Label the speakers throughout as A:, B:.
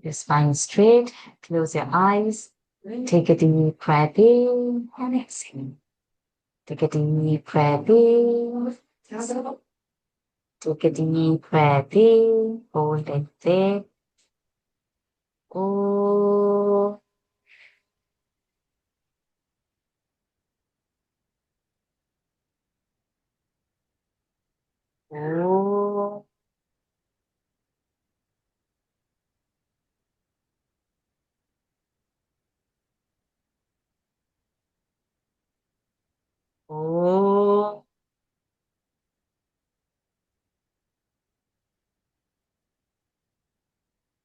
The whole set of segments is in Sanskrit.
A: your spine straight. Close your eyes. Take a deep breath in and exhale. Take a deep breath in. Take a deep breath in. Hold it there. Oh. Oh. Oh.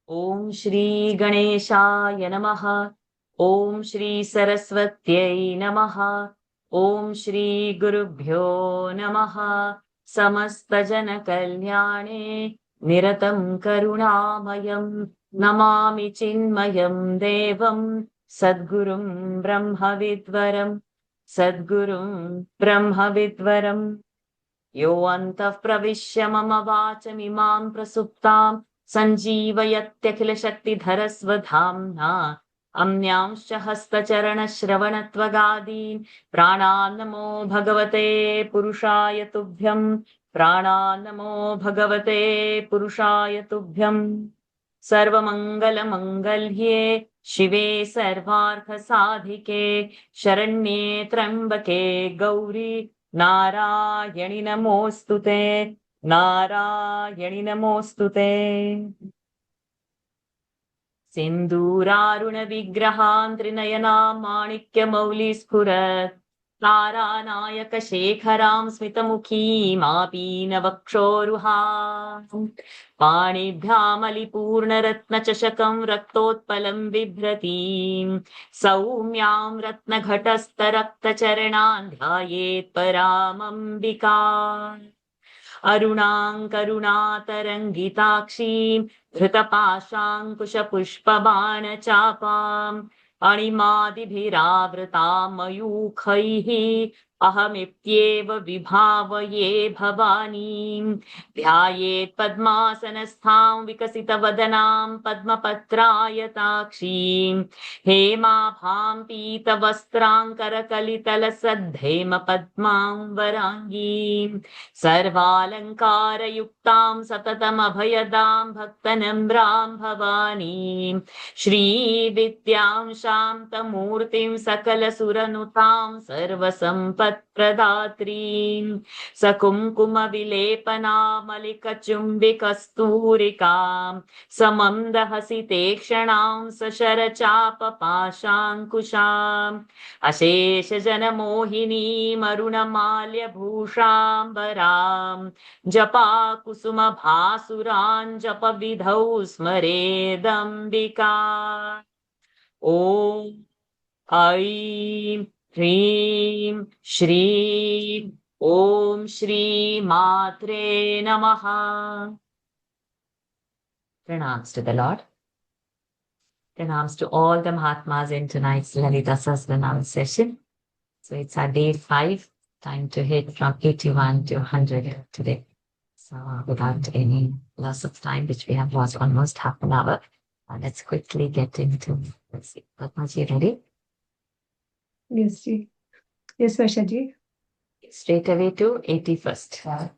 A: Om Shri Ganeshaya Namaha. Om Shri Saraswatyai Namaha. Om Shri Gurubhyo Namaha. Samasta Jana Kalyane Niratam Karunamayam Namami Chinmayam Devam Sadgurum Brahmavidvaram Sadgurum Brahmavidvaram यो अन्तः प्रविश्य मम वाचमिमां प्रसुप्तां सञ्जीवयत्यखिलशक्तिधरस्वधाम्ना अन्यांश्च हस्तचरणश्रवणत्वगादीन् प्राणान् नमो भगवते पुरुषाय तुभ्यं प्राणान् नमो भगवते पुरुषाय तुभ्यम् सर्वमङ्गलमङ्गल्ये शिवे सर्वार्थसाधिके शरण्ये त्र्यम्बके गौरी नारायणि नमोऽस्तुते नारायणि नमोऽस्तुते सिन्दूरारुणविग्रहान् त्रिनयनां माणिक्यमौलिस्फुरत् तारानायकशेखरां स्मितमुखीमापीनवक्षोरुहाम् पाणिभ्यामलिपूर्णरत्नचषकं रक्तोत्पलं बिभ्रतीं सौम्यां रत्नघटस्थरक्तचरणान् ध्यायेत् परामम्बिका अरुणां धृतपाशाङ्कुशपुष्पबाणचापाम् अणिमादिभिरावृतां मयूखैः अहमित्येव विभावये भवानीं ध्यायेत् पद्मासनस्थां विकसितवदनां पद्मपत्रायताक्षीं हेमाभां पीतवस्त्राङ्करकलितलसद्धेमपद्मां वराङ्गीं सर्वालङ्कारयुक्तां सततमभयदां भक्तनम्रां भवानीं श्रीविद्यां शान्तमूर्तिं सकलसुरनुतां सर्वसम्पत्प्रदात्रीं सकुङ्कुमविलेपनामलिकचुम्बिकस्तूरिकां समन्दहसितेक्षणां सशरचापपाशाङ्कुशाम् अशेषजनमोहिनीमरुणमाल्यभूषाम्बरां जपाकुसुमभासुरां जपविधौ स्मरेदम्बिका ॐ ऐं ह्रीं श्रीं ॐ श्रीमात्रे नमः. Pranams to the Lord. Pranams to all the Mahatmas in tonight's Lalita Sahasranam session. So it's our day 5, time to hit from 81 to 100 today. So without any loss of time, which we have lost almost half an hour, let's quickly get into, let's see, Padmaji, ready?
B: Yes, ji. Yes, Varsha ji.
A: Straight away to 81st.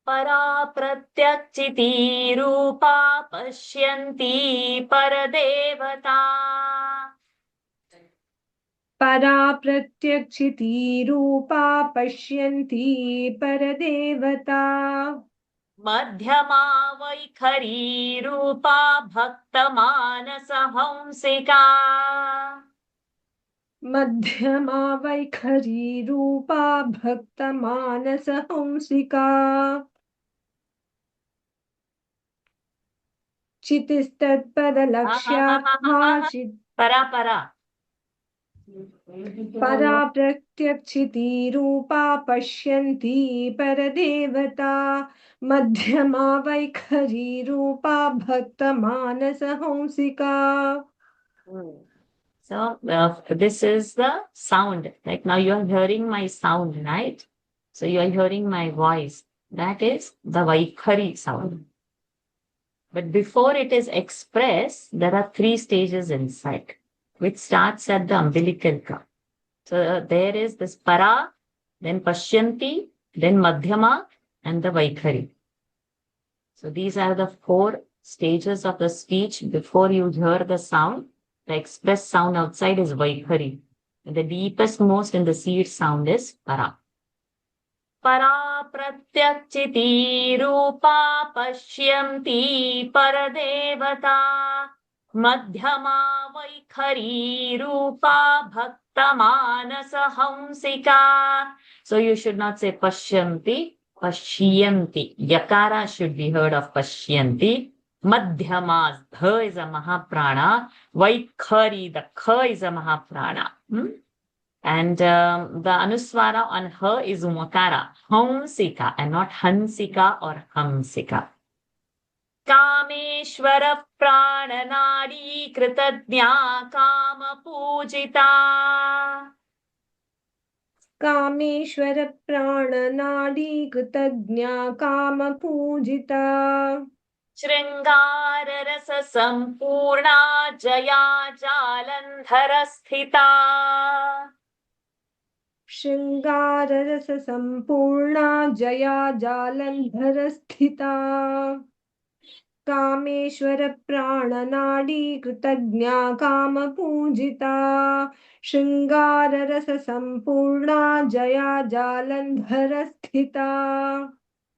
A: परा प्रत्यक्षिती रूपा पश्यन्ती परदेवता
B: परा प्रत्यक्षिती रूपा पश्यन्ती परदेवता
A: मध्यमा वैखरी रूपा भक्तमानसहंसिका
B: मध्यमा वैखरी रूपा भक्तमानसहंसिका चितिस्तत्पदलक्ष्या
A: परा परा
B: परा प्रत्यक्षिती रूपा पश्यन्ती परदेवता मध्यमा वैखरी रूपा भक्तमानसहंसिका.
A: So this is the sound. Like now you are hearing my sound, right? So you are hearing my voice. That is the Vaikhari sound. But before it is expressed, there are 3 stages inside, which starts at the umbilical cord. So there is this para, then Pashyanti, then Madhyama, and the Vaikhari. So these are the 4 stages of the speech before you hear the sound. The express sound outside is Vaikhari. And the deepest most in the seed sound is para. Para pratyakchiti rupa pashyamti paradevata madhyama vaikhari rupa bhakta manasa hamsika. So you should not say pashyanti, pashyanti. Yakara should be heard of pashyanti. Madhyamas, dha is a mahaprana. Vaikhari, the kha is a mahaprana. And the anuswara on her is umakara, hamsika, and not hansika or hamsika. Kameshwara prananadi kritadnya kama pujita.
B: Kameshwar प्राणनाडी कृतज्ञा काम पूजिता
A: शृंगार रस संपूर्णा जया जालंधर स्थिता.
B: शृंगार रस संपूर्णा जया जालंधर स्थिता कामेश्वर प्राणनाडी कृतज्ञा काम पूजिता शृंगार रस संपूर्णा जया जालंधर स्थिता.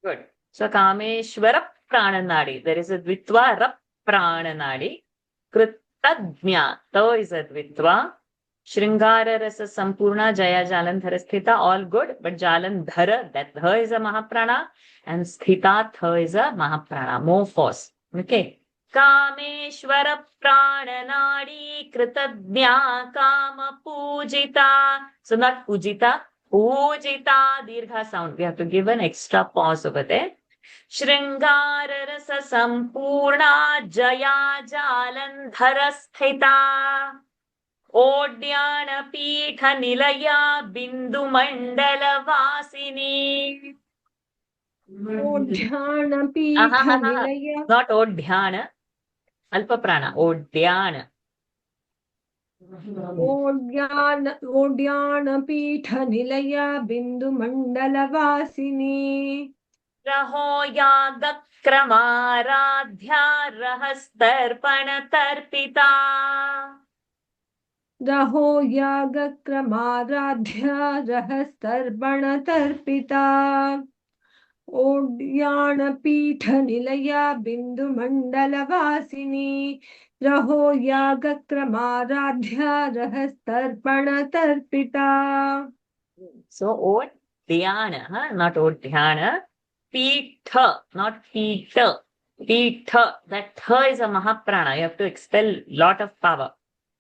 A: Good. So Kameshwara prananadi. There is a dvitva rap prananadi. Kritadnya. Ta is a dvitva. Shringara rasa sampurna jaya jalandhara sthita. All good. But jalandhara, that dha is a mahaprana. And sthita tha is a mahaprana. More force. Okay. Kameshwara prananadi kritadnya kama pujita. So not pujita. Pujita dirgha sound. We have to give an extra pause over there. Shringara rasa sampurna jaya jalandhara sthita. Odyana pitha nilaya bindu mandala vasini.
B: ओढ्यान पीठ निलय.
A: Not Odhyana. Alpa prana. Odyana.
B: ओड्यान पीठ निलय बिंदु मंडल वासिनी.
A: रहो याग क्रमाराध्या रहस्तर्पण तर्पिता.
B: रहो याग क्रमाराध्य रहस्तर्पण तर्पिता. ओड्यान पीठ निलया बिंदु मंडल वासिनी. रहो याग क्रमाराध्य रहस्तर्पण तर्पिता.
A: So Odhyana, not Odhyana. Pitha, not Pita. Pitha, that tha is a mahaprana. You have to expel lot of power.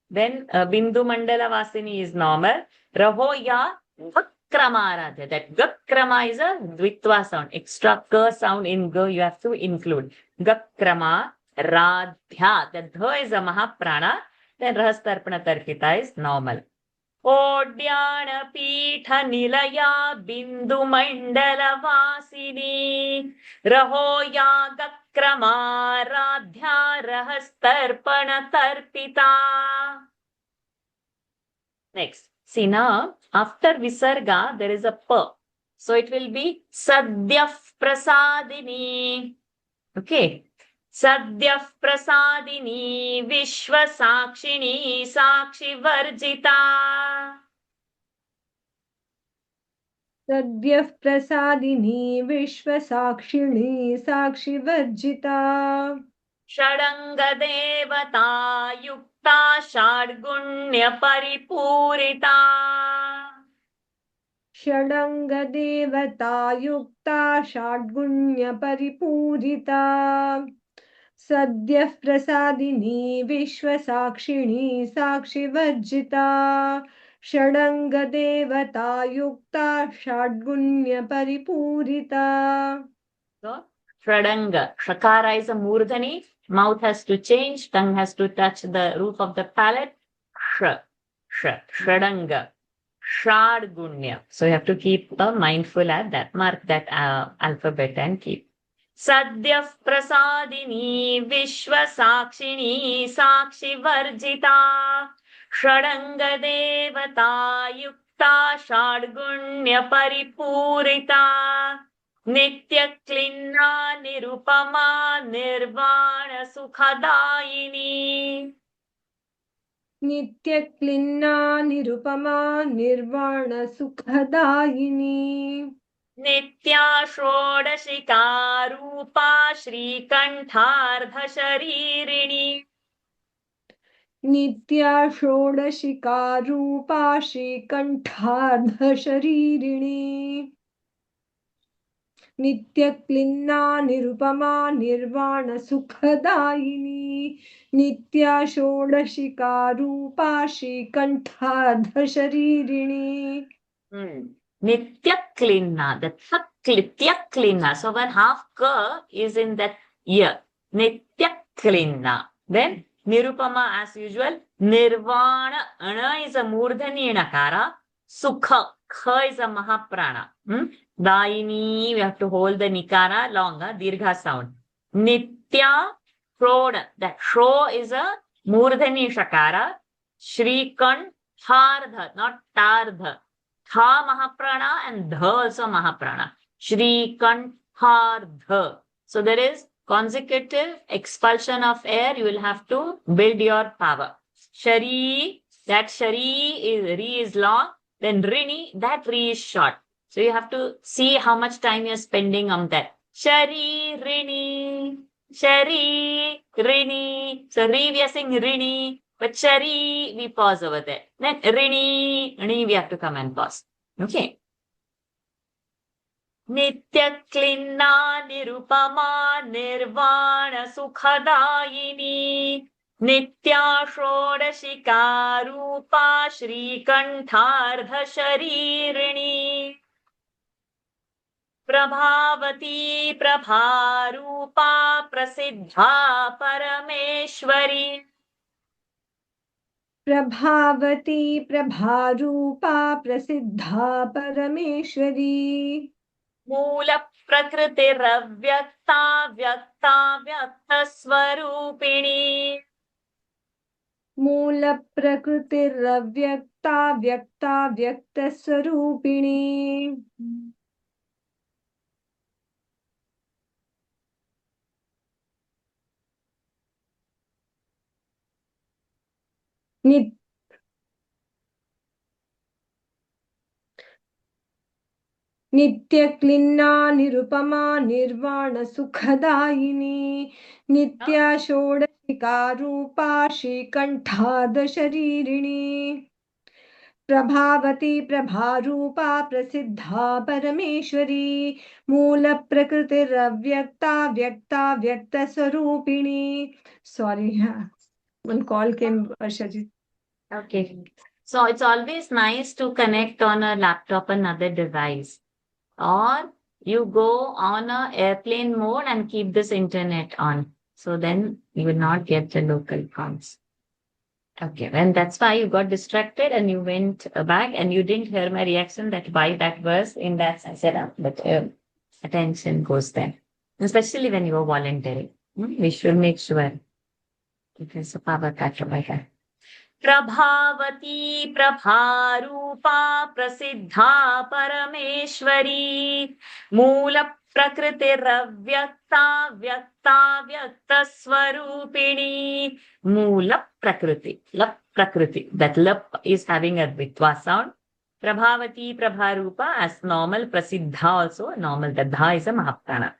A: Then Bindu Mandala Vasini is normal. Rahoya Gakramaradhya. That Gakrama is a Dvitva sound. Extra K sound in G you have to include. Gakrama Radhya. That dha is a mahaprana. Then Rahastarpana Tarpita is normal. Odyana Pitha Nilaya Bindu Mandala Vasini Rahoya Gakrama Radhya Rahastarpana Tarpita. Next, see now, after Visarga, there is a pa. So it will be Sadyaf Prasadini. Okay. Sadyaf Prasadini Vishwa Sakshini Sakshi Varjita.
B: सद्यः प्रसादिनी विश्व साक्षिणी साक्षि वर्जिता.
A: Shadanga Devata Yukta Shadgunya Paripurita.
B: षडंग देवता युक्ता षड्गुण्य परिपूरिता. सद्यः प्रसादिनी विश्व साक्षिणी साक्षि वर्जिता. षडंग देवता युक्ता षड्गुण्य परिपूरिता.
A: So, Shradanga. Shakara is a murdhani. Mouth has to change. Tongue has to touch the roof of the palate. Shradanga. Shadgunya. So you have to keep mindful at that, mark that alphabet and keep. Sadyah prasadini vishwasakshini sakshi varjita षडंग devata yukta षड्गुण्य paripurita नित्य क्लिन्ना निरुपमा निर्वाण सुखदायिनी
B: नित्य क्लिन्ना निरुपमा निर्वाण सुखदायिनी
A: नित्या षोडशिका रूपा श्रीकंठार्ध शरीरिणी
B: नित्या षोडशिका रूपा श्रीकंठार्ध शरीरिणी नित्य क्लिन्ना निरुपमा निर्वाण सुखदायिनी नित्या षोडशिका रूपा श्रीकंठार्ध शरीरिणी
A: Nitya Klinna, that Nitya Klinna. So when half ka is in that year, Nitya Klinna. Then Nirupama as usual, Nirvana, Ana is a Murdhani Nakara, Sukha, Kha is a Mahaprana. Daini, we have to hold the Nikara longer, Dirgha sound. Nitya Shroda, that Shro is a Murdhani Shakara, Shrikant Hardha, not Tardha. Tha Mahaprana and Dha also Mahaprana. Shri Kantha. So there is consecutive expulsion of air. You will have to build your power. Shari, that Shari is Ri is long. Then Rini, that Ri is short. So you have to see how much time you're spending on that. Shari Rini. Shari Rini. So Ri we are saying Rini. But Shari, we pause over there. Then Rini, we have to come and pause. Okay. Nitya Klinna Nirupama Nirvana Sukhadayini Nitya Shodashika Rupa Shri Kantardha Sharirini Prabhavati Prabharupa Prasiddha Parameshwari
B: प्रभावती प्रभारूपा प्रसिद्धा परमेश्वरी
A: मूल प्रकृतिरव्यक्ता व्यक्ता व्यक्त स्वरूपिणी
B: मूल प्रकृतिरव्यक्ता व्यक्ता व्यक्त स्वरूपिणी नित्य क्लिन्ना निरुपमा निर्वाण सुखदायिनी नित्या षोडशिका रूपा श्रीकंठाद शरीरिणी प्रभावती प्रभारूपा प्रसिद्धा परमेश्वरी मूल प्रकृतिरव्यक्ता व्यक्ता व्यक्त स्वरूपिणी sorry one call came Arshajit.
A: Okay. So it's always nice to connect on a laptop, another device. Or you go on a airplane mode and keep this internet on. So then you will not get the local calls. Okay. And that's why you got distracted and you went back and you didn't hear my reaction that why that was in that setup. But attention goes there. Especially when you are volunteering. We should make sure. Okay, so power cut by that. प्रभावती प्रभारूपा प्रसिद्धा परमेश्वरी मूल प्रकृतिरव्यक्ता व्यक्ता व्यक्त स्वरूपिणी मूल प्रकृति लप prakriti. That lap is having a vitva sound. Prabhavati, Prabharupa as normal. Prasiddha also normal. The dha is a mahaprana.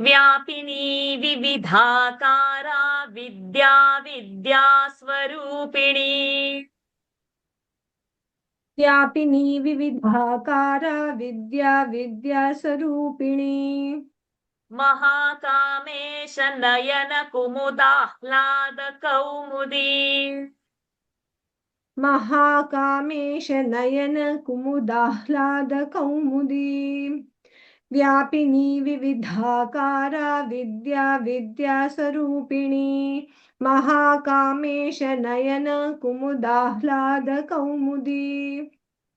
A: व्यापिनी विविधाकारा विद्या विद्या स्वरूपिणी
B: व्यापिनी विविधाकारा विद्या विद्या स्वरूपिणी
A: महाकामेश नयन कुमुदाह्लाद कौमुदी
B: महाकामेश नयन कुमुदाह्लाद कौमुदी व्यापिनी विविधाकारा विद्या विद्या स्वरूपिणी महाकामेश नयन कुमुदाह्लाद कौमुदी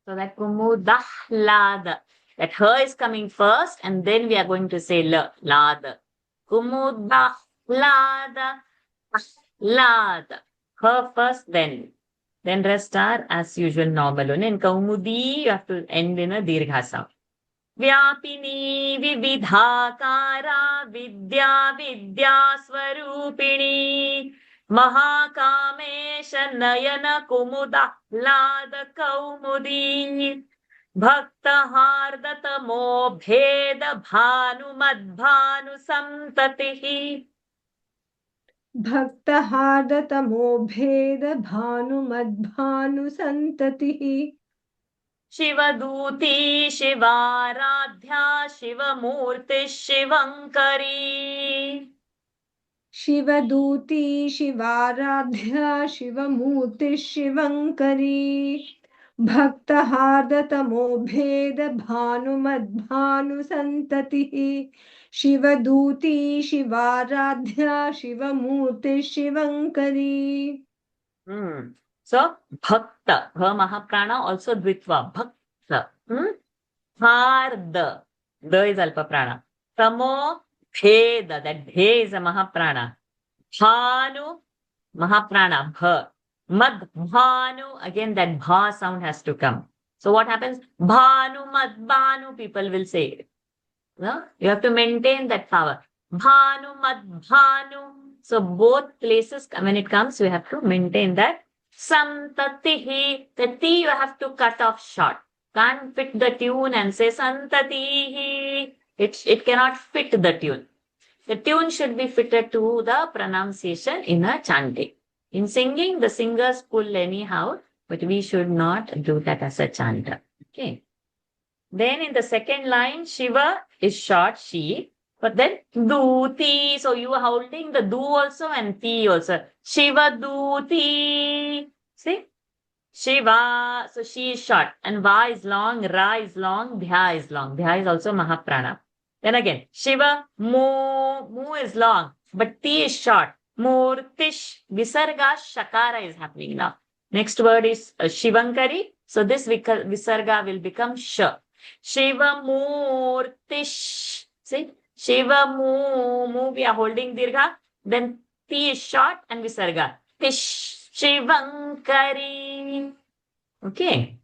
A: So that kumudahlada. That her is coming first, and then we are going to say lada. Kumudahlada. Lada. Her first, then. Then rest are as usual normal. In kaumudi, you have to end in a dirgha sound. व्यापिनी विविधाकारा विद्या विद्या स्वरूपिणी महाकामेश नयन कुमुदाह्लाद कौमुदी भक्त हार्दतमो भेद भानुमद्भानु संततिः
B: भक्त हार्दतमो भेद भानुमद्भानु संततिः
A: शिवदूती शिवाराध्या शिवमूर्ति शिवंकरी
B: शिवदूती शिवाराध्या शिवमूर्ति शिवंकरी भक्तहार्दतमो भेद भानुमद्भानु संततिः Shivduti शिवाराध्या Shivamurthy शिवंकरी.
A: So, bhakta, bha mahaprana, also dvitva, bhakta. Harda, da is alpa prana. Tamo, bheda, that bhe is a mahaprana. Bhanu, mahaprana, bha. Mad, bhanu, again that bha sound has to come. So what happens? Bhanu, mad, bhanu, people will say it. No? You have to maintain that power. Bhanu, mad, bhanu. So both places, when it comes, we have to maintain that. Santatihi, the T you have to cut off short. Can't fit the tune and say Santatihi. It cannot fit the tune. The tune should be fitted to the pronunciation in a chanting. In singing, the singers pull anyhow, but we should not do that as a chanter. Okay. Then in the second line, Shiva is short, she. But then Duti, so you are holding the Du also and Ti also. Shiva Duti. See? Shiva, so she is short. And Va is long, Ra is long, Dhya is long. Dhya is also Mahaprana. Then again, Shiva Mu is long, but Ti is short. Murtish, Visarga, Shakara is happening now. Next word is Shivankari. So this Visarga will become Sh. Shiva Murtish. See? Shiva mu, we are holding dirgha. Then Ti is short and Visarga. Tish, Shivankari. Okay.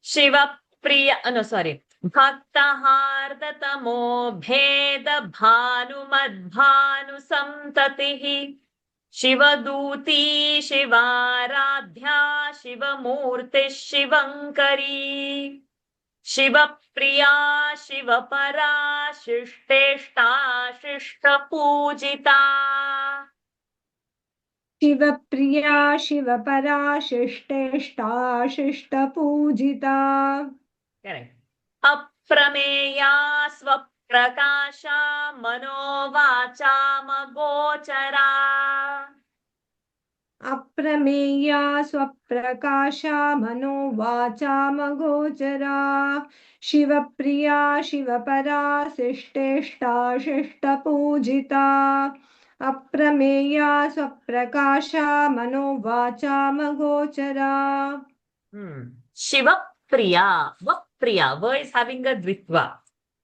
A: Shiva Priya, Bhakta Hardatamo Bheda Bhanu Madbhanu Samtatihi. Shiva Duti Shiva Radhya Shiva Murti Shivankari. Shiva Priya, Shiva Para, Shishteshta, Shishta Pujita.
B: Shiva Priya, Shiva Para, Shishteshta, Shishta Pujita.
A: Correct. Aprameya, Svaprakasha, Manovacha, Magochara.
B: Aprameya swaprakasha manovacha magochara Shivapriya Shivapara Sishteshta Shishta Pujita Aprameya swaprakasha manovacha magochara.
A: Shivapriya, Vapriya, Va is having a dvitva.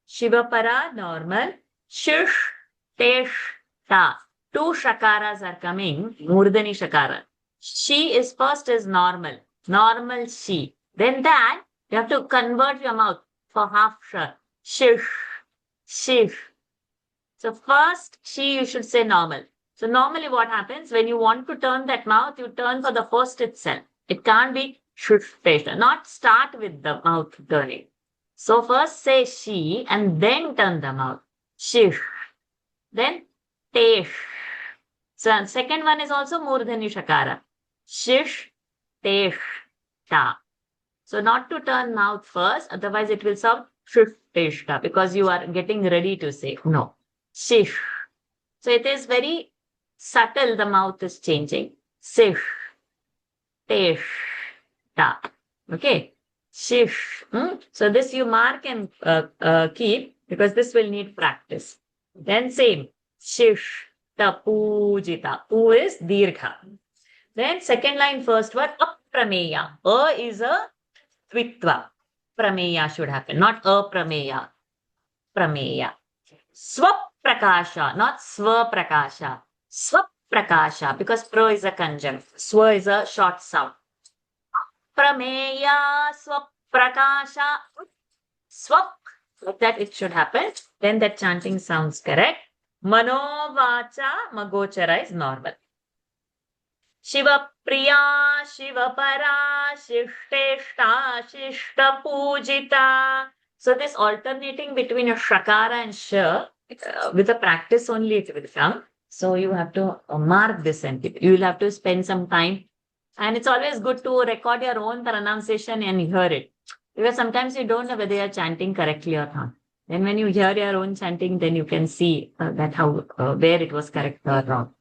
A: Shivapara, normal. Shish, Tesh, Ta. Two shakaras are coming, Murdani shakara. She is first is normal. Normal she. Then that, you have to convert your mouth for half sh. Shish. Shish. So first, she you should say normal. So normally what happens, when you want to turn that mouth, you turn for the first itself. It can't be shish, tesh. Not start with the mouth turning. So first say she and then turn the mouth. Shish. Then tesh. So second one is also Murdhani Shakara. Shish, Tesh, Ta. So not to turn mouth first, otherwise it will sound Shish, Tesh, Ta, because you are getting ready to say. No. Shish. So it is very subtle, the mouth is changing. Shish, Tesh, Ta. Okay. Shish. So this you mark and keep, because this will need practice. Then same. Shish. Pujita. Pu is dirgha. Then second line, first word, Prameya. Is a Tvitva. Prameya should happen, not Prameya. Prameya. Swaprakasha, not Swaprakasha. Swaprakasha, because Pro is a conjunct. Swa is a short sound. Prameya, Swaprakasha. Swap, like that it should happen. Then that chanting sounds correct. Manovacha, Magochara is normal. Shiva Priya, Shiva Para, Shishteshta, Shishta Pujita. So this alternating between a Shakara and Sh, with a practice only it will come. So you have to mark this and you will have to spend some time. And it's always good to record your own pronunciation and hear it. Because sometimes you don't know whether you're chanting correctly or not. Then when you hear your own chanting, then you can see that how where it was correct or wrong.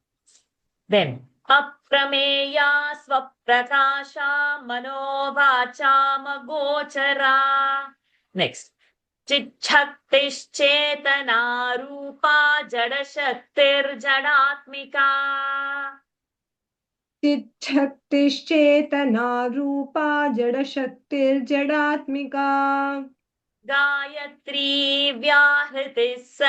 A: Then Aprameya Swaprakasha Manovacha Magochara. Next. Chichaktischetana Rupa Jadashaktir Jadatmika.
B: चिच्छक्तिश्चेतना रूपा जडशक्तिर्जडात्मिका
A: Gayatri Vyahritis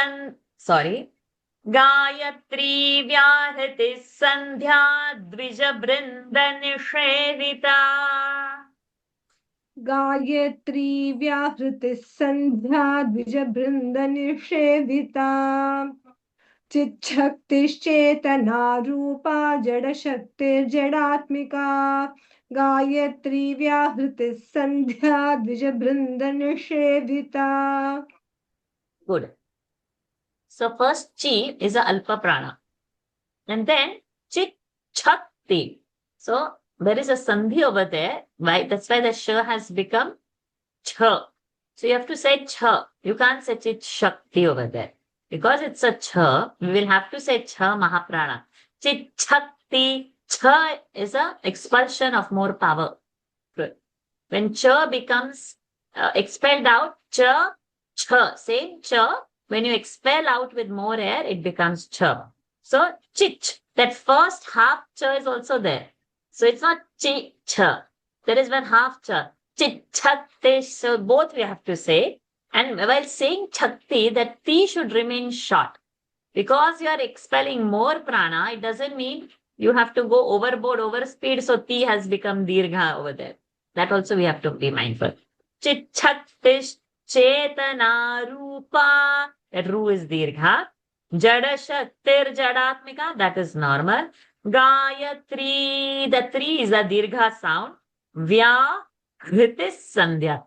A: Gayatri Vyahritis Sandhya Dvija Brinda Nishevita.
B: Gayatri व्याहृतिः सन्ध्या द्विजबृन्दनिषेविता चिच्छक्तिश्चेतना रूपा जडशक्तिर्जडात्मिका गायत्री व्याहृतिः सन्ध्या द्विजबृन्दनिषेविता.
A: Good. So first Chi is a Alpa Prana. And then Chit Chakti. So there is a Sandhi over there. Why? That's why the Sh has become Ch. So you have to say Ch. You can't say Chit Shakti over there. Because it's a Ch, we will have to say Ch Mahaprana. Chit Chakti. Ch is a expulsion of more power. When Ch becomes expelled out, Ch, same Ch. When you expel out with more air, it becomes Ch. So Chich, that first half Ch is also there. So it's not Chi, Ch. There is one half Ch. Chit, Chakti. So both we have to say. And while saying Chakti, that Ti should remain short. Because you are expelling more prana, it doesn't mean you have to go overboard, overspeed. So Ti has become Dirgha over there. That also we have to be mindful. Chit, Chakti, Chetana, Rupa. That Ru is Dirgha. Jada Shaktir Jadatmika, that is normal. Gayatri, the 3 is a Dirgha sound. Vya, Hritis Sandhya.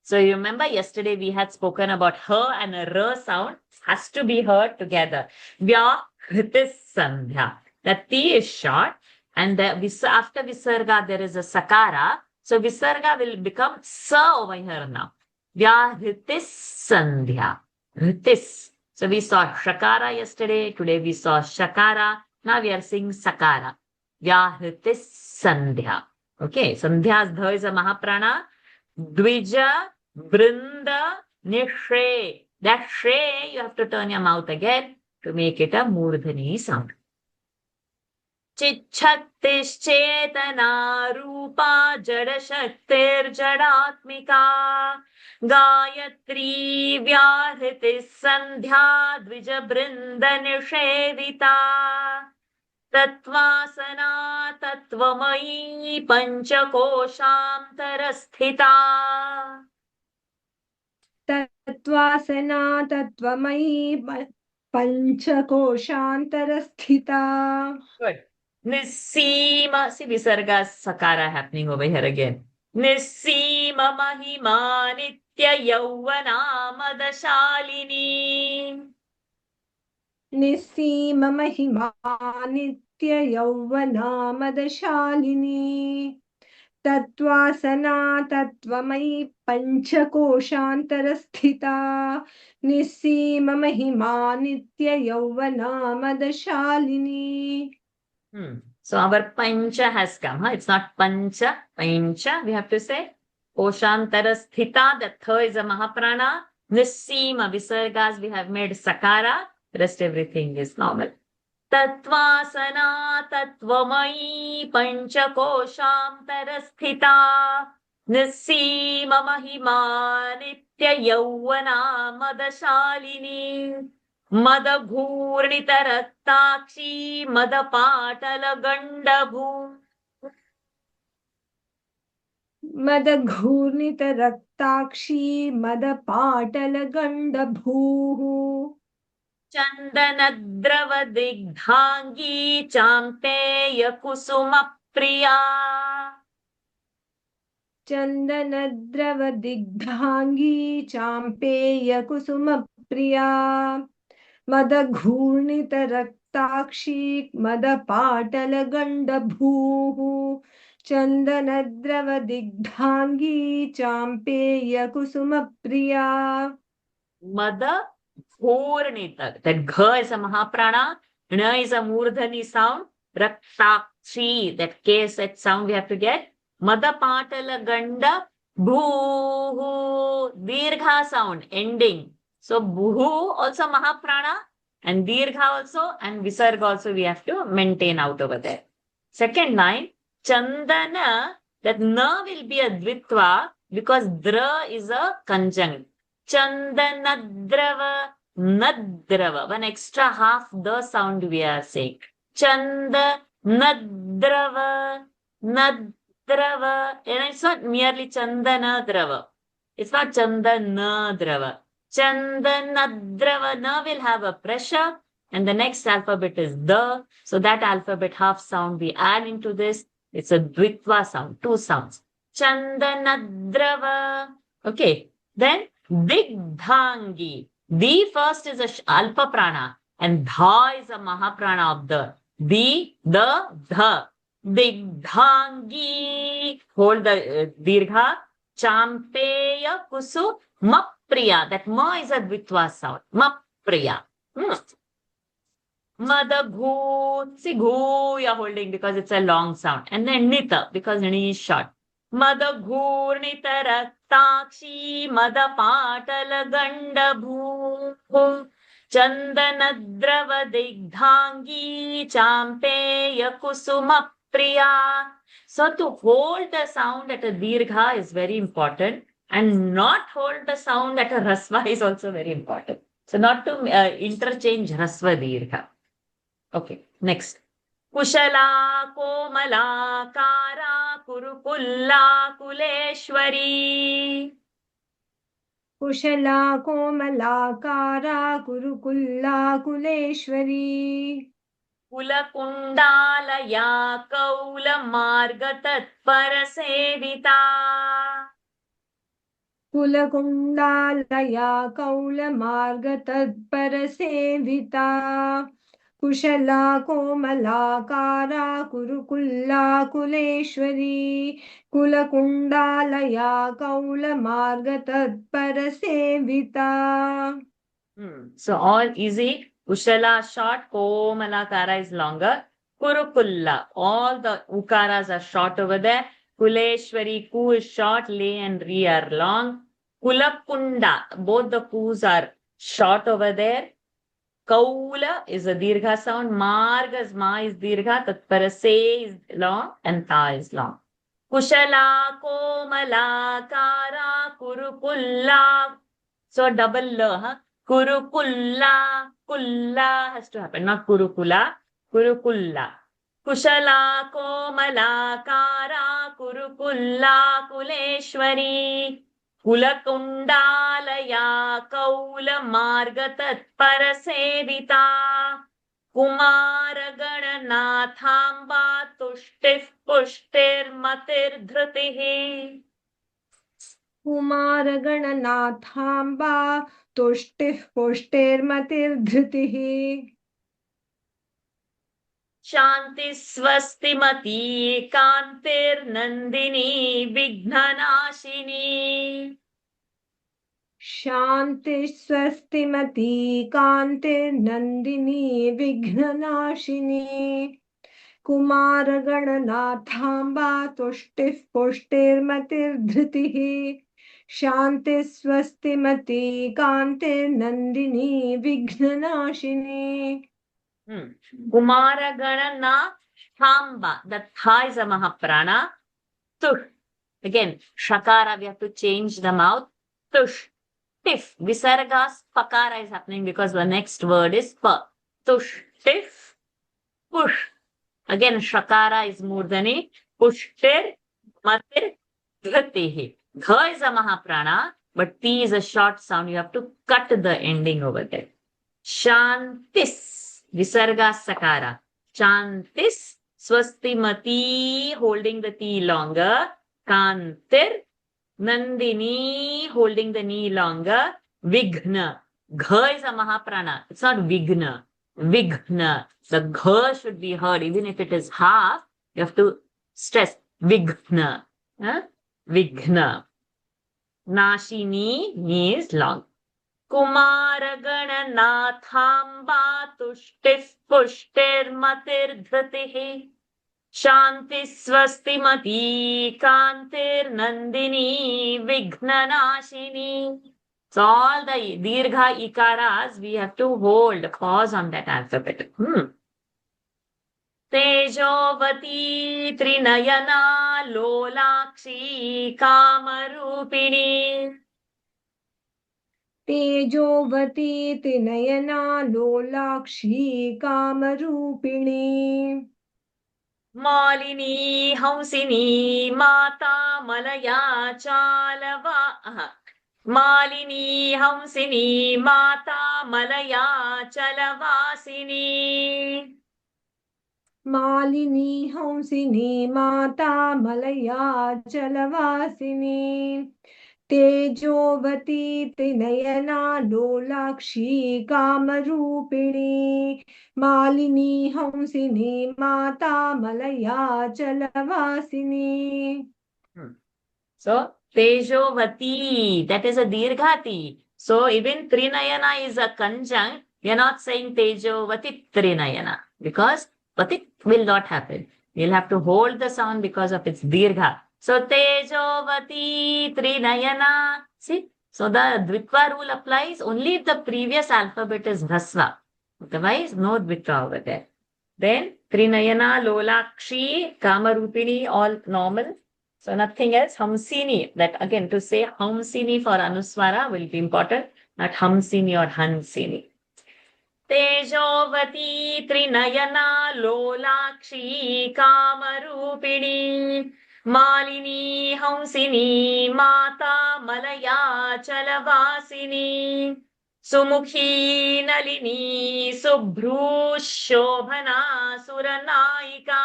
A: So you remember yesterday we had spoken about her and a R sound has to be heard together. Vya, Hritis Sandhya. The T is short and after Visarga there is a Sakara. So Visarga will become Sa over here now. Vya, Hritis Sandhya. Hritis. So we saw Shakara yesterday. Today we saw Shakara. Now we are seeing Sakara. Vyahritis Sandhya. Okay. Sandhya's Dha is a Mahaprana. Dvija, Brinda, Nishe. That She, you have to turn your mouth again to make it a Murdhani sound. Chichaktischetana Rupa Jadashaktir Jadatmika Gayatri Vyahritis Sandhya Dvija Brinda Nishevita Tatvasana Tatvamayi Panchakoshamtarasthita.
B: तत्त्वासना तत्त्वमयी पञ्चकोशान्तरस्थिता.
A: Good. Nisima. See, Visarga Sakara happening over here again. Nisima Mahima Nitya Yauvana Madashalini.
B: निस्सीम महिमा नित्य यौवना मदशालिनी तत्त्वासना तत्त्वमयी पञ्चकोशान्तरस्थिता निस्सीम महिमा नित्य यौवना मदशालिनी.
A: So our Pancha has come. Huh? It's not Pancha, Pancha. We have to say Koshantara Sthita. The Tha is a Mahaprana. Nisima Visargas we have made Sakara. Rest everything is normal. तत्त्वासना तत्त्वमयी पञ्चकोशान्तरस्थिता निस्सीम Mahima नित्ययौवना मदशालिनी मदघूर्णितरक्ताक्षी मदपाटलगण्डभू
B: मदघूर्णितरक्ताक्षी मदपाटलगण्डभूः
A: चन्दनद्रवदिग्धाङ्गी चाम्पेयकुसुमप्रिया
B: चन्दनद्रवदिग्धाङ्गी चाम्पेयकुसुमप्रिया मदघूर्णितरक्ताक्षी मदपाटलगण्डभूः चन्दनद्रवदिग्धाङ्गी चाम्पेयकुसुमप्रिया
A: मदघूर्णित. That gha is a mahaprana, na is a murdhani sound, raktakshi, that k-set sound we have to get. Madapatala ganda bhuhu, dirgha sound ending. So bhuhu also mahaprana and dirgha also and visarga also we have to maintain out over there. Second line, chandana, that na will be a dvitva because dra is a conjunct. Chandanadrava, nadrava. One extra half the sound we are saying. Chandanadrava, nadrava. And it's not merely chandanadrava. It's not chandanadrava. Chandanadrava, na will have a pressure and the next alphabet is the. So that alphabet half sound we add into this. It's a dvitva sound, two sounds. Chandanadrava. Okay. Then Digdhangi. The first is a alpa prana and dha is a mahaprana of the. The, dha. Digdhangi. Hold the dirgha. Champeya kusu mapriya. That ma is a dvitva sound. Mapriya. Madabhu. See, ghoo you are holding because it's a long sound. And then nita because ni is short. मदघूर्णितरक्ताक्षी मदपाटलगण्डभूः चन्दनद्रवदिग्धाङ्गी चाम्पेयकुसुमप्रिया. So to hold the sound at a dirgha is very important and not hold the sound at a rasva is also very important. So not to interchange rasva dirgha. Okay, next. कुशला कोमलाकारा Kurukulla Kuleshwari.
B: कुशला कोमलाकारा Kurukulla Kuleshwari
A: कुलकुण्डालया कौलमार्गतत्परसेविता.
B: कुलकुण्डालया कौलमार्गतत्परसेविता कुशला कोमलाकारा Kurukulla Kuleshwari कुलकुण्डालया कौलमार्गतत्परसेविता.
A: So all easy. Kushala short, Komalakara is longer. Kurukulla, all the ukaras are short over there. Kuleshwari, ku is short, le and re are long. Kulakunda, both the kus are short over there. Kaula is a dirgha sound. Margas, ma is dirgha. Tatparase is long and ta is long. Kushala, Komalakara, Kurukulla. So double la, huh? Kurukulla, kulla has to happen, not kurukula. Kurukulla. Kushala, Komalakara, Kurukulla, Kuleshwari. Kulakundalaya, Kaulamargatatparasevita. Kumaragananathamba, Tushtif, Pushtir, Matir, Dhrutihi.
B: कुमारगणनाथाम्बा तुष्टिः पुष्टिर्मतिर्धृतिः.
A: शान्ति स्वस्तिमती कान्तिर्नन्दिनी विघ्ननाशिनी.
B: शान्ति स्वस्तिमती कान्तिर्नन्दिनी विघ्ननाशिनी. कुमारगणनाथाम्बा तुष्टिः पुष्टिर्मतिर्धृतिः. शान्ति स्वस्तिमती कान्तिर्नन्दिनी विघ्ननाशिनी.
A: Kumara Ganana Thamba. The Tha is a Mahaprana. Tush. Again, Shakara, we have to change the mouth. Tush. Tif. Visargas, Pakara is happening because the next word is Pa. Tush. Tif. Push. Again, Shakara is Murdani. Pushtir. Matir. Dhatihi. Gha is a Mahaprana, but T is a short sound. You have to cut the ending over there. Shantis. Visarga Sakara. Shantis. Swastimati. Holding the T longer. Kantir. Nandini. Holding the Ni longer. Vighna. Gha is a Mahaprana. It's not Vigna. Vighna. The Gha should be heard. Even if it is half, you have to stress. Vighna. Vighna. Nashini. Ni is long. Kumaraganathamba tushtif pushtir matir dhatihi. Shanti swastimati kantir nandini vignanashini. So all the dirgha ikaras we have to hold, pause on that alphabet. Tejovati trinayana lolakshi kamarupini.
B: Tejovati trinayana lolakshi kamarupini.
A: Malini Hamsini Mata Malaya Chalava. Malini Hamsini Mata Malaya Chalavasini.
B: Malini Hamsini Mata Malaya Chalavasini. Tejovati Tinayana Lolakshi Kamarupini. Malini Hamsini Mata Malaya Chalavasini.
A: So, Tejovati, that is a Dirghati. So, even Trinayana is a conjunct. We are not saying Tejovati Trinayana because Vati will not happen. We'll have to hold the sound because of its Dirgha. So, Tejovati Trinayana. See? So, the Dvitva rule applies only if the previous alphabet is Rasva. Otherwise, no Dvitva over there. Then, Trinayana, Lolakshi, Kamarupini, all normal. So nothing else. Hamsini. That again, to say Hamsini for Anuswara will be important, not Hamsini or Hansini. Tejovati Trinayana Lolakshi Kamarupini Malini Hamsini Mata Malaya Chalavasini Sumukhi Nalini Subhru Shobhana Suranaika.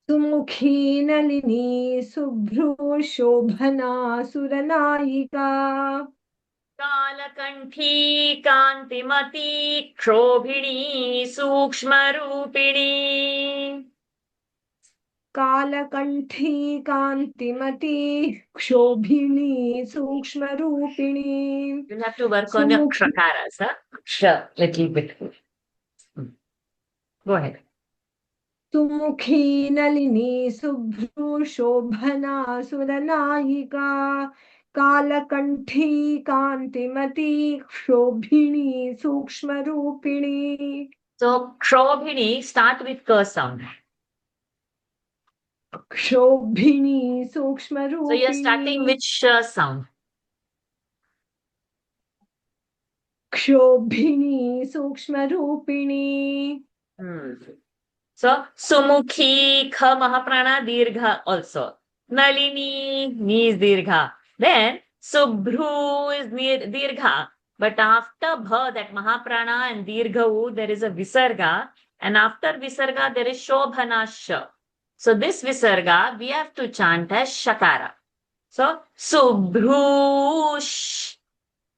B: Sumukhi Nalini Subhru Shobhana Suranayika.
A: Kalakanthi Kantimati Kshobhini Sukshmarupini.
B: Kalakanthi Kantimati Kshobhini Sukshmarupini.
A: You'll have to work on your kshakaras, huh? Sure, little bit. Go ahead.
B: Sumukhi Nalini Subhru Shobhana Suranayika. Kalakanthi Kantimati Kshobhini Sukshmarupini.
A: So, Kshobhini, start with K sound.
B: Kshobhini Sukshmarupini.
A: So, you're starting with Sh sound.
B: Kshobhini Sukshmarupini.
A: So, Sumukhi, Kha Mahaprana, Dirgha also. Nalini, Ni is Dirgha. Then, Subhru is Dirgha. But after Bha, that Mahaprana and Dirgha, there is a Visarga. And after Visarga, there is Shobhana Sh. So, this Visarga, we have to chant as Shakara. So, Subhrush.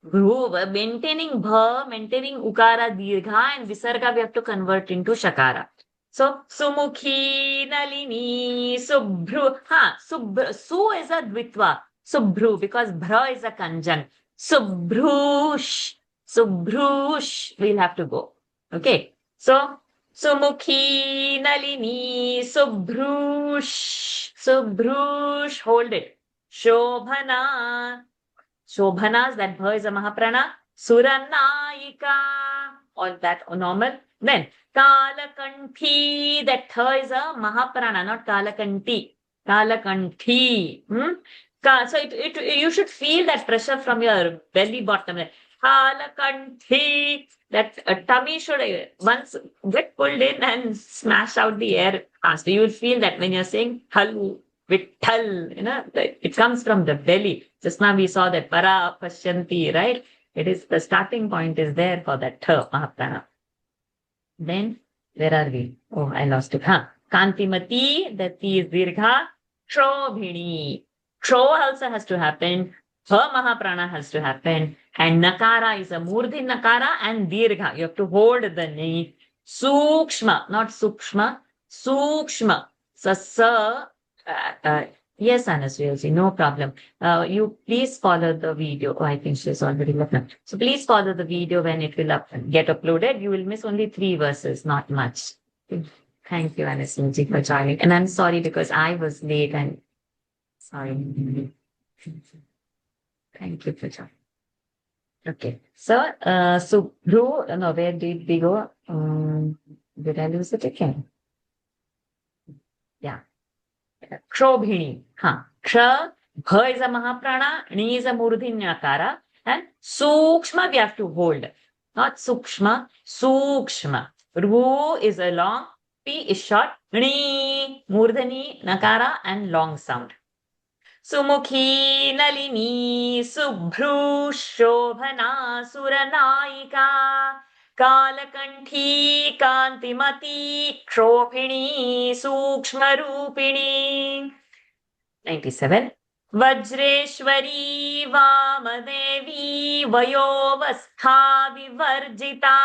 A: Maintaining Bha, maintaining Ukara, Dirgha, and Visarga, we have to convert into Shakara. So, Sumukhi, Nalini, Subhru. Su is a Dvitva. Subhru, because Bhra is a conjunct. Subhrush. We'll have to go. Okay. So, Sumukhi, Nalini, Subhrush. Hold it. Shobhana. Shobhanas, that Bha is a Mahaprana. Suranayika. all that normal. Then Kalakanthi, that th is a Mahaprana, not Kalakanti. Kalakanthi. So you should feel that pressure from your belly bottom. Kalakanthi, that tummy should once get pulled in and smash out the air fast. You will feel that when you're saying Halu, Vitthal, it comes from the belly. Just now we saw that Para Pashyanti, right? It is the starting point is there for that Mahaprana. Then, where are we? Oh, I lost it. Kantimati, the T is Dirgha. Trobhini. Tro also has to happen. Mahaprana has to happen. And Nakara is a Murdhi Nakara and Dirgha. You have to hold the knee. Sukshma, not Sukshma. Sukshma. Yes, Anasuyasi, no problem. You please follow the video. Oh, I think she's already left now. So please follow the video when it will get uploaded. You will miss only 3 verses, not much. Thank you, Anasuyasi, for joining. And I'm sorry because I was late and sorry. Thank you for joining. Okay. So, Subhru, no, where did we go? Did I lose it again? Yeah. Kshobhini. Ksha, bha is a Mahaprana, ni is a Murdhinyakara, and Sukshma we have to hold. Not Sukshma, Sukshma. Ru is a long, P is short, Ni, Murdhani, Nakara, and long sound. Sumukhi, Nalini, Subhru, Shobhana, Suranaika. Kalakanthi, Kantimati, Kshobhini, Sukshmarupini. 97. Vajreshwari, Vamadevi, Vayovastha Vivarjita.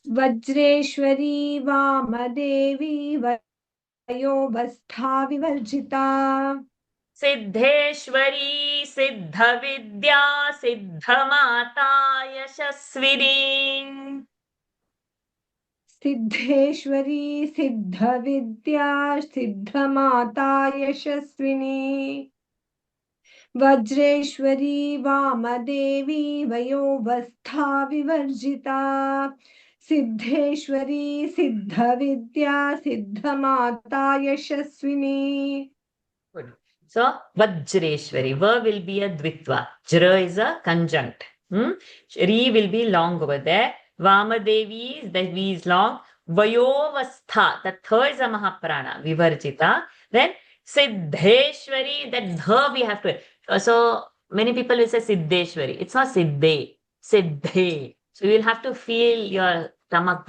B: Vajreshwari, Vamadevi, Vayovastha Vivarjita.
A: Siddheshwari, Siddhavidya, Siddhamata, Yashaswini.
B: Siddheshwari, Siddhavidya, Siddhamata, Yashaswini. Vajreshwari, Vamadevi, Vayovastha Vivarjita. Siddheshwari, Siddhavidya, Siddhamata, Yashaswini.
A: Good. So, Vajreshwari. Va will be a Dvitva. Jra is a conjunct. Ri will be long over there. Vamadevi, the V is long. Vayovastha, the third is a Mahaprana. Vivarjita. Then, Siddheshwari, that dha we have to. So, many people will say Siddheshwari. It's not Siddhe. Siddhe. So, you will have to feel your stomach,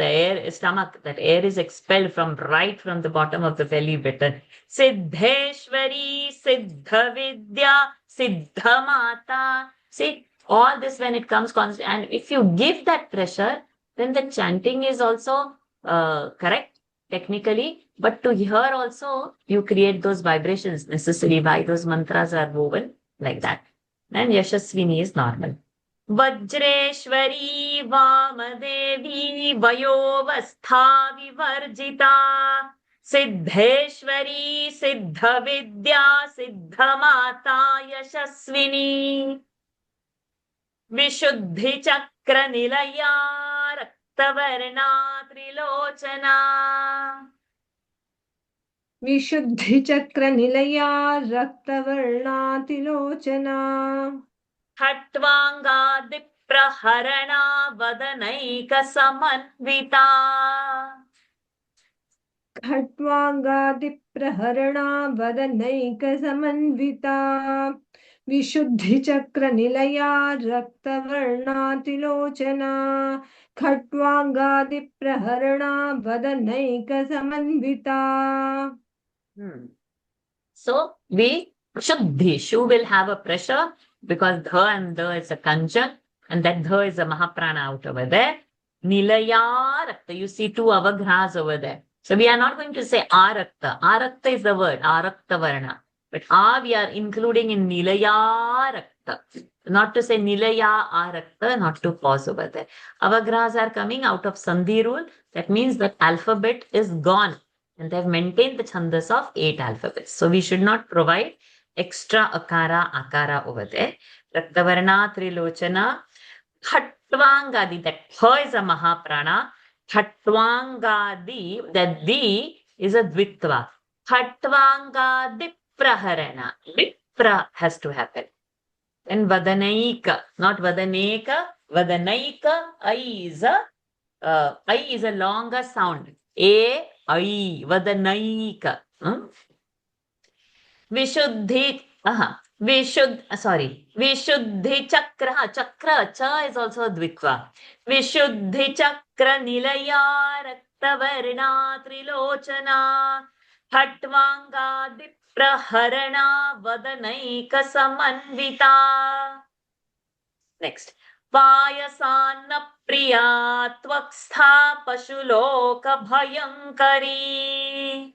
A: that air is expelled from the bottom of the belly button. Siddheshwari, Siddhavidya, Siddhamata. See, all this when it comes constant, and if you give that pressure, then the chanting is also correct technically, but to hear also, you create those vibrations necessary why those mantras are woven like that. And Yashaswini is normal. Vajreshwari, Vamadevi, Vayovastha Vivarjita. Siddheshwari, Siddhavidya, Siddhamata, Yashaswini. Vishuddhi Chakra Nilaya, Raktavarna Trilochana.
B: Vishuddhi Chakra Nilaya, Raktavarna Trilochana.
A: Khatvanga Dipraharana, Vadanaika Samanvita.
B: Khatvanga Dipraharana, Vadanaika Samanvita. Vishuddhi Chakra Nilaya, Raktavarna Trilochana. Khatvanga Dipraharana, Vadanaika Samanvita.
A: So, Shuddhi, Shu will have a pressure because Dha and Da is a conjunct and that Dha is a Mahaprana out over there. Nilaya Rakta, you see 2 avaghras over there. So, we are not going to say Arakta. Arakta is the word, Arakta Varna. But we are including in Nilaya Rakta. Not to say Nilaya Arakta, not to pause over there. Avaghras are coming out of Sandhi rule. That means that alphabet is gone. And they have maintained the chandas of 8 alphabets. So we should not provide extra akara, akara over there. Raktavarna, Trilochana, Khatvangadi, that Kha is a Mahaprana. Khatvangadi, that Di is a Dvitva. Khatvangadi Praharana. Vipra has to happen. And Vadanaika, not Vadaneka, Vadanaika, I is a longer sound. I, Vadanaika. Vishuddhi, Vishuddhi Chakra, Cha is also a Dvitva. Vishuddhi Chakra Nilaya Raktavarna Trilochana Khatvanga Dipraharana Vadanaika Samanvita. Next. Payasana Priya Tvakstha Pashuloka Bhayankari.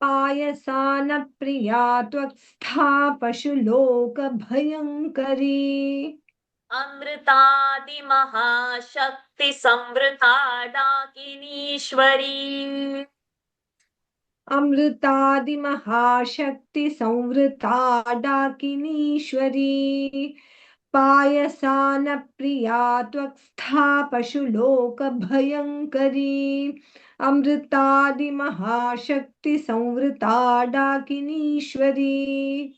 B: पायसान प्रिया त्वक्स्था पशुलोक भयंकरी
A: अमृतादि महाशक्ति संवृता डाकिनीश्वरी
B: अमृतादि महाशक्ति संवृता डाकिनीश्वरी पायसान प्रिया त्वक्स्था पशुलोक भयंकरी अमृतादि महाशक्ति संवृता डाकिनीश्वरी.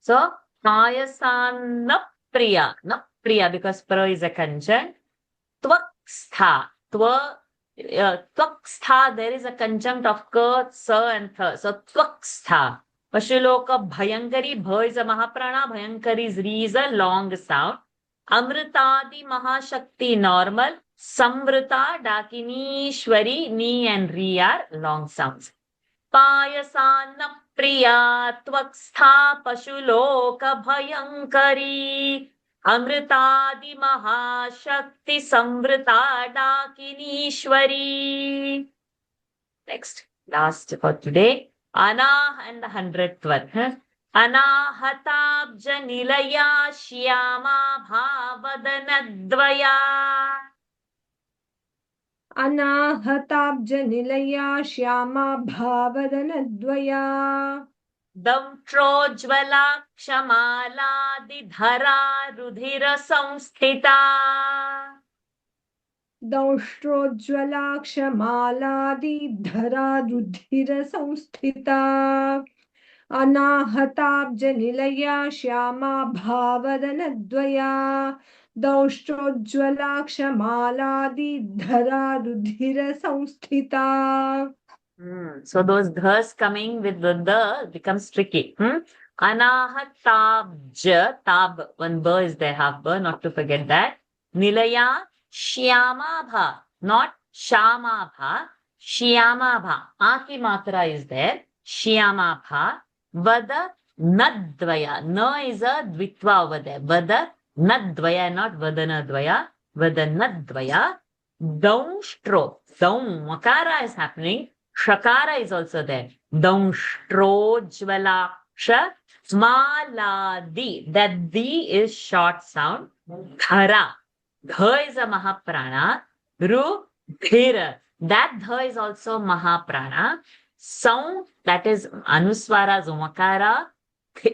A: So payasana priya, not priya because pra is a conjunct. Tvakstha, tvakstha, there is a conjunct of ka, sa and tha. So tvakstha. Pashuloka bhayankari, bha is a mahaprana, bhayankari is re is a long sound. Amritadi mahashakti normal. Samvrita, Dakinishwari, Ni and Ri are long sounds. Payasana Priya Tvakstha Pashuloka Bhayankari Amritadi Mahashakti Samvrita Dakinishwari. Next, last for today. Ana and the 100th one. Anahatabja Nilaya Shyama Bhavadanadvaya.
B: अनाहताब्जनिलया Shyama भावदनद्वया
A: दंष्ट्रोज्ज्वला क्षमालादिधरा रुधिर संस्थिता
B: दंष्ट्रोज्ज्वला क्षमालादिधरा रुधिर संस्थिता अनाहताब्जनिलया श्यामा भावदनद्वया दंष्ट्रोज्ज्वला क्षमालादिधरा रुधिर संस्थिता.
A: So those dhas coming with the becomes tricky. Anahatabja, tab, one ba is there, half ba, not to forget that. Nilaya, shyamabha, not shamabha, shyamabha. Aki matra is there, shyamabha. Vada nadvaya, na is a dvitva over there. Vada nadvaya, not vadanadvaya, vadanadvaya. Daunstro, daun, makara is happening. Shakara is also there. Daunshtrojvalaksha maladi. That di is short sound. Dhara. Dha is a mahaprana. Ru, dhira. That dha is also mahaprana. Sound, that is anuswara, zomakara.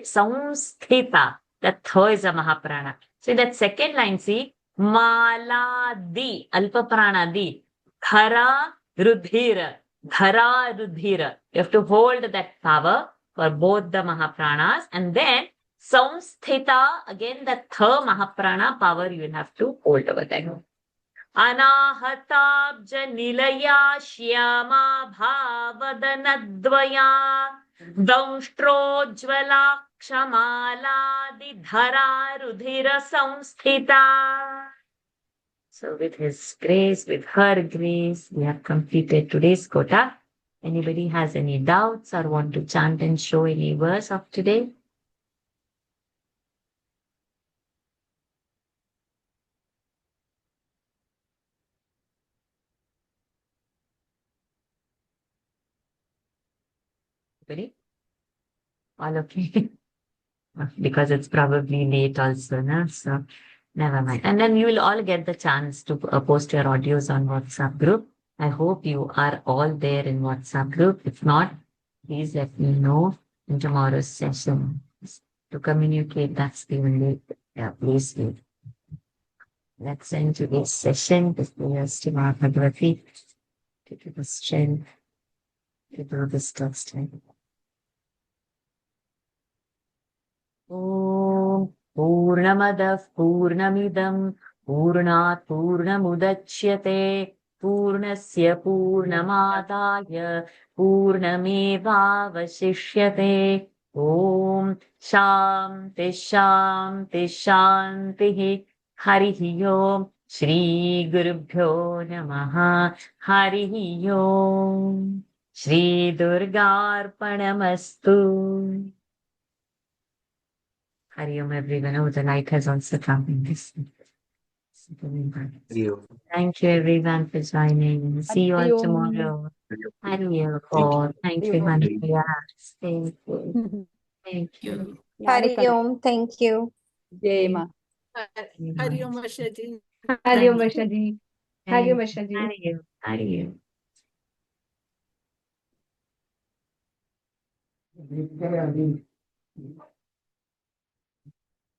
A: Sound sthita. That tha is a mahaprana. So in that second line, see, maladi, alpa prana di. Dhara, rudhira. Dhara, rudhira. You have to hold that power for both the mahapranas. And then, samsthita, again the tha mahaprana power you will have to hold over there. Anahatabja nilaya shyama bhavadanadvaya daunshtrojvala kshamaladi dhara rudhira samsthita. So with his grace, with her grace, we have completed today's kota. Anybody has any doubts or want to chant and show any verse of today? Anybody? All of you? Because it's probably late also, no? So never mind. And then you will all get the chance to post your audios on WhatsApp group. I hope you are all there in WhatsApp group. If not, please let me know in tomorrow's session. To communicate, that's the only place. Let's end today's session with prayers to Maa Bhagavati to give us strength to do this trusting. Om Purnamadah Purnamidam Purnat Purnamudachyate Purnasya Purnamadaya Purnamevavashishyate. Om Shanti Shanti Shanti. Harihi Om. Shri Gurubhyo Namaha. Harihi Om. Shri Durgarpanamastu. Hari Om, everyone. Oh, the light has also come in this. Thank you, everyone, for joining. See you all
C: Hari Om.
A: tomorrow. Hari Om. Oh, thank you, Manupriya. Thank you. Thank you.
D: Hari Om. Thank you.
C: Jai Ma.
E: Hari Om Ashaji.
B: Hari Om Ashaji. Hari Om Ashaji.
A: Hari Om. Hari Om.